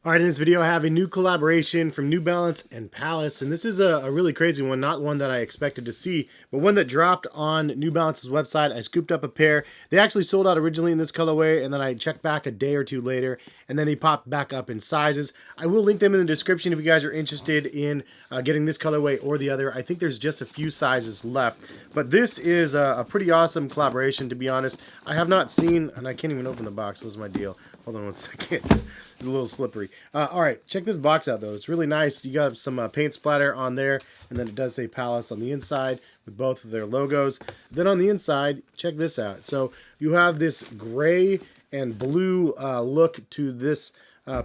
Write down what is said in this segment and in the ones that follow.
All right, in this video I have a new collaboration from New Balance and Palace, and this is a really crazy one, not one that I expected to see, but one that dropped on New Balance's website. I scooped up a pair. They actually sold out originally in this colorway, and then I checked back a day or two later, and then they popped back up in sizes. I will link them in the description if you guys are interested in getting this colorway or the other. I think there's just a few sizes left, but this is a pretty awesome collaboration, to be honest. I have not seen, and I can't even open the box. What was my deal? Hold on one second. It's a little slippery. All right, check this box out, though. It's really nice. You got some paint splatter on there, and then it does say Palace on the inside with both of their logos. Then on the inside, check this out. So you have this gray and blue look to this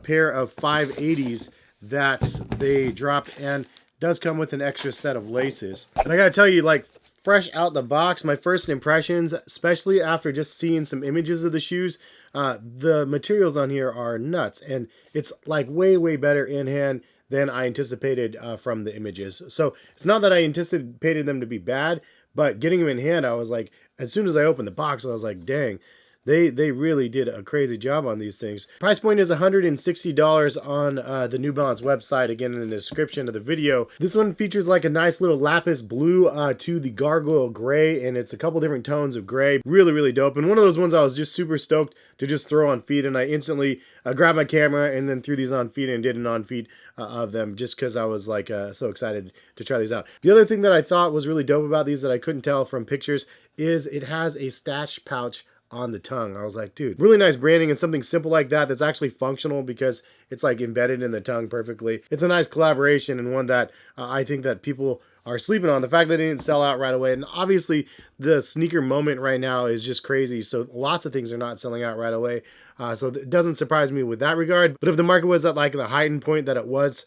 pair of 580s that they dropped, and does come with an extra set of laces. And I gotta tell you, like, fresh out the box, my first impressions, especially after just seeing some images of the shoes, the materials on here are nuts, and it's like way better in hand than I anticipated from the images. So it's not that I anticipated them to be bad, but getting them in hand, I was like, as soon as I opened the box, I was like, dang, they really did a crazy job on these things. Price point is $160 on the New Balance website, again in the description of the video. This one features like a nice little lapis blue to the gargoyle gray, and it's a couple different tones of gray. Really dope, and one of those ones I was just super stoked to just throw on feet, and I instantly grabbed my camera and then threw these on feet and did an on feet of them, just because I was like so excited to try these out. The other thing that I thought was really dope about these that I couldn't tell from pictures is it has a stash pouch on the tongue. I was like, dude, really nice branding, and something simple like that that's actually functional because it's like embedded in the tongue perfectly. It's a nice collaboration, and one that I think that people are sleeping on. The fact that it didn't sell out right away, and obviously the sneaker moment right now is just crazy, so lots of things are not selling out right away. So it doesn't surprise me with that regard. But if the market was at like the heightened point that it was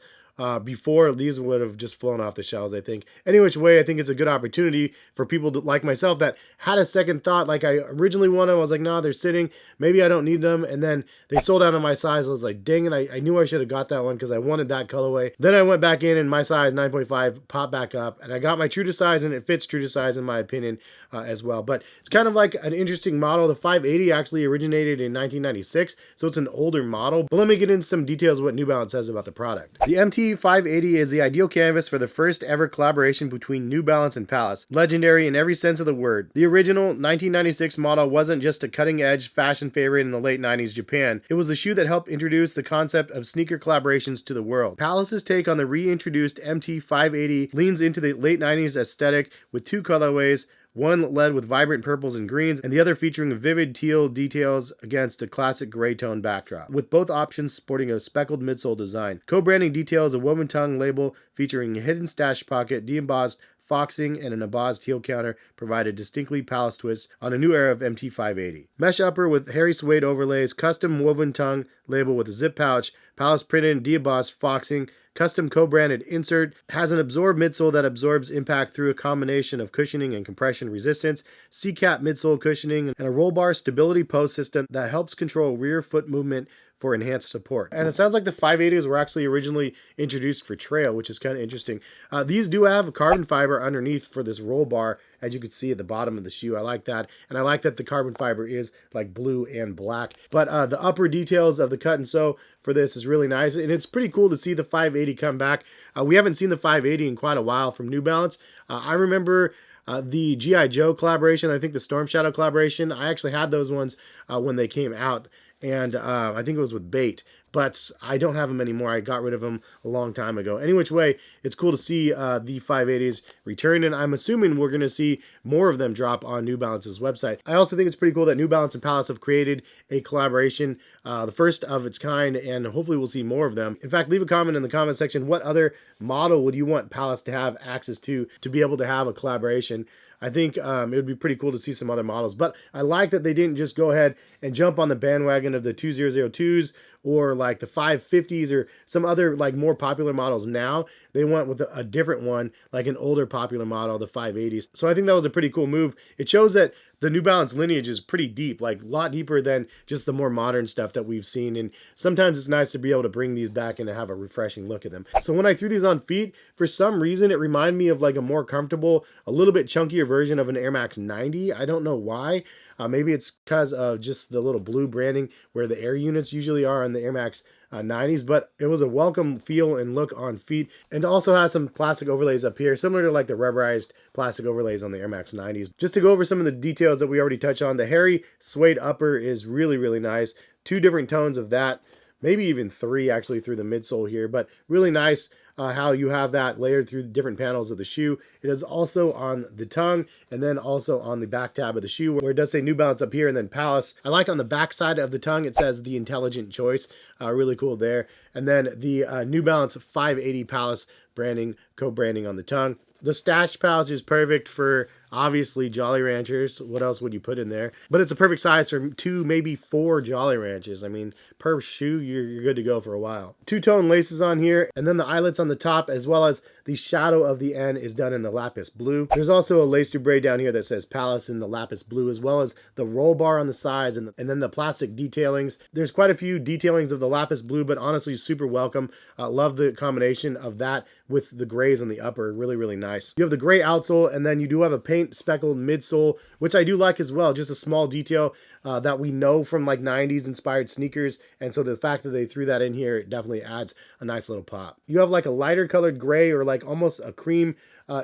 before, these would have just flown off the shelves, I think. Any which way, I think it's a good opportunity for people like myself that had a second thought. Like, I originally wanted them, I was like, no, they're sitting, maybe I don't need them, and then they sold out on my size. I was like, dang it, I knew I should have got that one because I wanted that colorway. Then I went back in, and my size 9.5 popped back up, and I got my true to size, and it fits true to size in my opinion as well. But it's kind of like an interesting model. The 580 actually originated in 1996, so it's an older model. But let me get into some details of what New Balance says about the product. The MT 580 is the ideal canvas for the first ever collaboration between New Balance and Palace. Legendary in every sense of the word. The original 1996 model wasn't just a cutting-edge fashion favorite in the late 90s Japan. It was the shoe that helped introduce the concept of sneaker collaborations to the world. Palace's take on the reintroduced MT 580 leans into the late 90s aesthetic with two colorways, one led with vibrant purples and greens, and the other featuring vivid teal details against a classic gray tone backdrop, with both options sporting a speckled midsole design. Co-branding details a woven tongue label featuring a hidden stash pocket, de-embossed foxing, and an embossed heel counter provide a distinctly Palace twist on a new era of MT 580. Mesh upper with hairy suede overlays, custom woven tongue label with a zip pouch, Palace printed de-embossed foxing, custom co-branded insert, has an absorbed midsole that absorbs impact through a combination of cushioning and compression resistance, C-cap midsole cushioning, and a roll bar stability post system that helps control rear foot movement for enhanced support. And it sounds like the 580s were actually originally introduced for trail, which is kind of interesting. These do have carbon fiber underneath for this roll bar, as you can see at the bottom of the shoe. I like that, and I like that the carbon fiber is like blue and black. But the upper details of the cut and sew for this is really nice, and it's pretty cool to see the 580 come back. We haven't seen the 580 in quite a while from New Balance. I remember the G.I. Joe collaboration, I think the Storm Shadow collaboration. I actually had those ones when they came out, and I think it was with Bait, but I don't have them anymore. I got rid of them a long time ago. Any which way, it's cool to see the 580s return, and I'm assuming we're going to see more of them drop on New Balance's website. I also think it's pretty cool that New Balance and Palace have created a collaboration, the first of its kind, and hopefully we'll see more of them. In fact, leave a comment in the comment section. What other model would you want Palace to have access to be able to have a collaboration? I think it would be pretty cool to see some other models. But I like that they didn't just go ahead and jump on the bandwagon of the 2002s or like the 550s or some other like more popular models now. They went with a different one, like an older popular model, the 580s. So I think that was a pretty cool move. It shows that the New Balance lineage is pretty deep, like a lot deeper than just the more modern stuff that we've seen. And sometimes it's nice to be able to bring these back and to have a refreshing look at them. So when I threw these on feet, for some reason, it reminded me of like a more comfortable, a little bit chunkier version of an Air Max 90. I don't know why. Maybe it's because of just the little blue branding where the air units usually are on the Air Max 90s, but it was a welcome feel and look on feet, and also has some plastic overlays up here, similar to like the rubberized plastic overlays on the Air Max 90s. Just to go over some of the details that we already touched on, the hairy suede upper is really, really nice. 2 different tones of that, maybe even 3 actually through the midsole here, but really nice. How you have that layered through the different panels of the shoe. It is also on the tongue, and then also on the back tab of the shoe, where it does say New Balance up here and then Palace. I like on the back side of the tongue, it says the intelligent choice. Really cool there. And then the New Balance 580 Palace branding, co-branding on the tongue. The stash pouch is perfect for, obviously, Jolly Ranchers. What else would you put in there? But it's a perfect size for 2, maybe 4 Jolly Ranchers. I mean, per shoe, you're good to go for a while. 2-tone laces on here, and then the eyelets on the top, as well as the shadow of the N is done in the lapis blue. There's also a lace through braid down here that says Palace in the lapis blue, as well as the roll bar on the sides, and then the plastic detailings. There's quite a few detailings of the lapis blue, but honestly, super welcome. Love the combination of that with the grays on the upper. Really, really nice. You have the gray outsole, and then you do have a paint speckled midsole, which I do like as well. Just a small detail that we know from like 90s inspired sneakers, and so the fact that they threw that in here, it definitely adds a nice little pop. You have like a lighter colored gray, or like almost a cream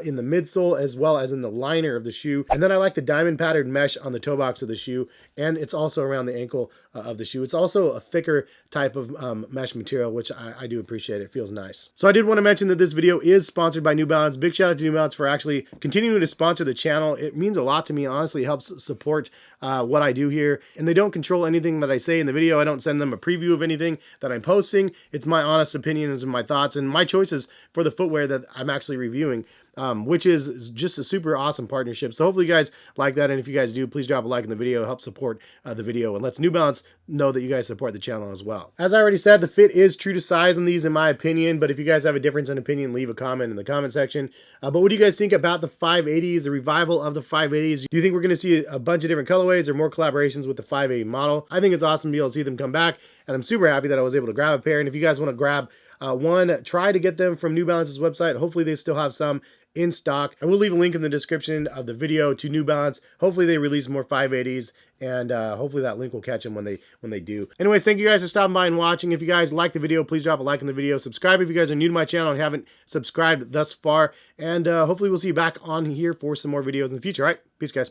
in the midsole, as well as in the liner of the shoe. And then I like the diamond patterned mesh on the toe box of the shoe, and it's also around the ankle of the shoe. It's also a thicker type of mesh material, which I do appreciate. It feels nice. So I did want to mention that this video is sponsored by New Balance. Big shout out to New Balance for actually continuing to sponsor the channel. It means a lot to me. Honestly, it helps support what I do here. And they don't control anything that I say in the video. I don't send them a preview of anything that I'm posting. It's my honest opinions and my thoughts and my choices for the footwear that I'm actually reviewing. Which is just a super awesome partnership. So hopefully you guys like that, and if you guys do, please drop a like in the video, help support the video, and lets New Balance know that you guys support the channel as well. As I already said, the fit is true to size in these in my opinion, but if you guys have a difference in opinion, leave a comment in the comment section. But what do you guys think about the 580s, the revival of the 580s? Do you think we're going to see a bunch of different colorways or more collaborations with the 580 model? I think it's awesome to be able to see them come back, and I'm super happy that I was able to grab a pair. And if you guys want to grab one, try to get them from New Balance's website. Hopefully they still have some in stock. I will leave a link in the description of the video to New Balance. Hopefully they release more 580s, and hopefully that link will catch them when they do. Anyways, thank you guys for stopping by and watching. If you guys like the video, please drop a like in the video. Subscribe if you guys are new to my channel and haven't subscribed thus far. And hopefully we'll see you back on here for some more videos in the future. All right, peace guys.